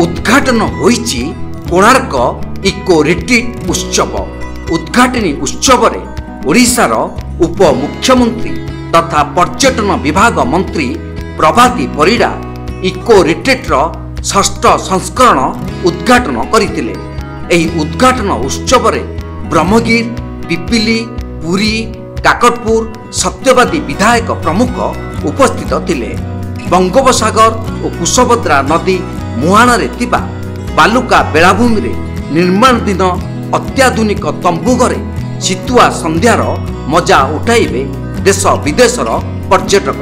उद्घाटन होईची Konark eco retreat उत्सव। उद्घाटनी उत्सव रे ओडिशार उप मुख्यमंत्री तथा पर्यटन विभाग मंत्री प्रभाती परिड़ा इको रिट्रीटर 6ठ संस्करण उद्घाटन करथिले। एही उद्घाटन उत्सव रे ब्रह्मगिर, पिपिली, पुरी, काकटपुर सत्यवादी विधायक प्रमुख उपस्थित थिले। बंगोपसागर और कुशभद्रा नदी मुहाण रे थिबा बालुका बेलाभूमि रे निर्माणाधीन अत्याधुनिक तंबू घरे शीतुआ संध्यार मजा उठाइबे देश विदेशर पर्यटक।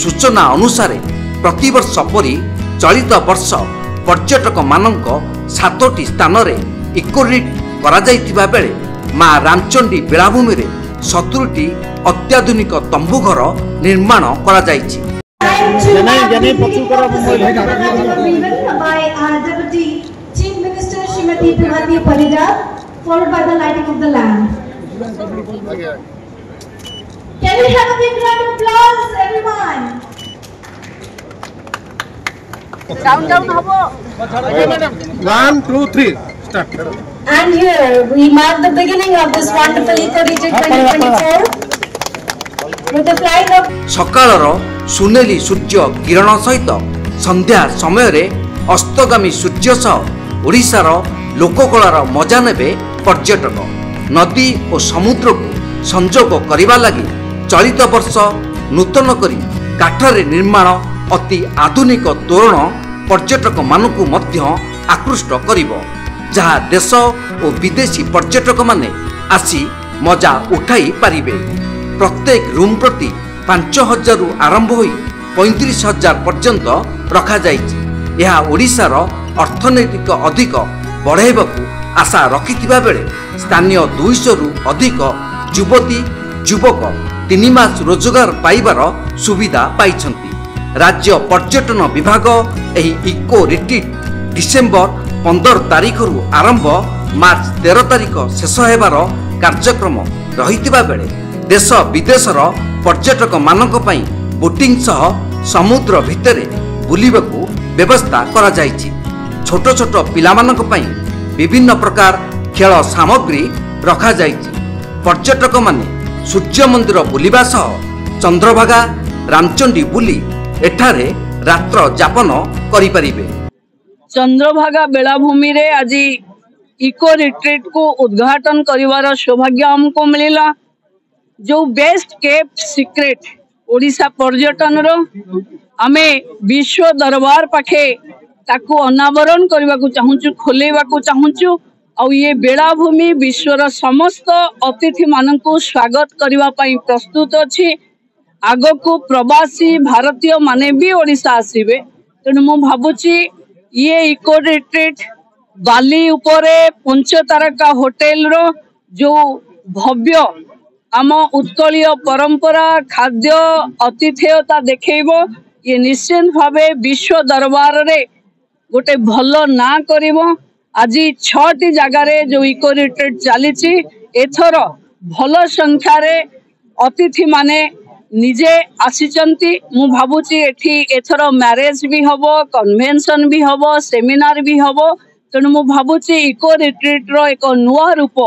सूचना अनुसार प्रतिवर्ष परी चलित वर्ष पर्यटक मानक 7टी स्थान रे इकोरिट करा जाइतिबा बेले मां रामचंडी बेलाभूमि रे 17टी अत्याधुनिक तंबू घर निर्माण करा जाइछि। Followed by the lighting of the lamp. Can we have a big round of applause, everyone? Down, habo. 1, 2, 3, start. And here we mark the beginning of this wonderful Eco Retreat 2024 with the flight of सकाळर सुनेली Surya Kiran सहित संध्या समय रे अस्तगामी सूर्य सह ओडिशार लोककलार मजा नेबे पर्यटक। नदी और समुद्र को संजोग करिबा लागि चलित वर्ष नूतन करी काठरे निर्माण अति आधुनिक तोरण पर्यटक मानकु मध्य आकृष्ट करिवो, जहा देश और विदेशी पर्यटक माने आसी मजा उठाई पारिबे। प्रत्येक रूम प्रति 5,000 रु आरंभ होई 35,000 पर्यंत रखा जाइछि। यह ओडिशार अर्थनैतिक अधिक बढ़ाइबाकू आशा रखिथिबा बेले स्थानीय 200 रु अधिक युवती युवक 3 मास रोजगार पाइबार सुविधा पाइछंती। राज्य पर्यटन विभाग एही इको रिट्रीट डिसेंबर 15 तारिख रु आरंभ मार्च 13 तारिख शेष हेबार कार्यक्रम रहिथिबा बेले देश विदेशर पर्यटक मानक पई बोटिंग सह समुद्र भितरे बुलिबाकू व्यवस्था करा जाइछि। छोट छोट पिला मानक पई विभिन्न प्रकार खेल सामग्री रखा जाइछि। पर्यटक माने सूर्य मंदिर बुलिबा सह चंद्रभागा, रामचंडी बुली एठारे रात्र यापन करि परिबे। चंद्रभागा बेलाभूमि रे आज इको रिट्रीट को उद्घाटन करिवार सौभाग्य हमको मिलिला। जो बेस्ट केप्ट सीक्रेट ओडिशा पर्यटन रो आमे विश्व दरबार पाखे ताकू अनावरण करने को चाहूँ, खोलेवा को चाहूँ। और ये बेलाभूमि विश्वर समस्त अतिथि मान को स्वागत करने प्रस्तुत अच्छी। आग को प्रवासी भारतीय माने भी ओडिशा आसीबे। तेणु मु भाबुची ये इको रिट्रीट बाली उपरे 5 तारका होटेल रो जो भव्य आम उत्कलीय परंपरा खाद्य आतिथेयता देखैबो, ये निश्चित भावे विश्व दरबार रे गोटे भल ना करिवो। आज 6टी जगार जो इको रिट्रीट चली एथर भल संख्यार अतिथि माने निजे आसीचंती। मु भाबुची एठी एथर मैरेज भी हबो, कन्वेंशन भी हबो, सेमिनार भी हबो। तेणु मु भाबुची इको रिट्रीट रो एक नुआ रूप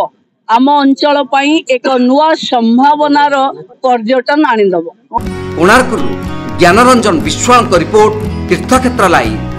आम अंचल पई एक नुआ संभावनार पर्यटन आनिदबो। कोणार्करू ज्ञानरंजन विश्वाल रिपोर्ट, तीर्थक्षेत्र लाइव।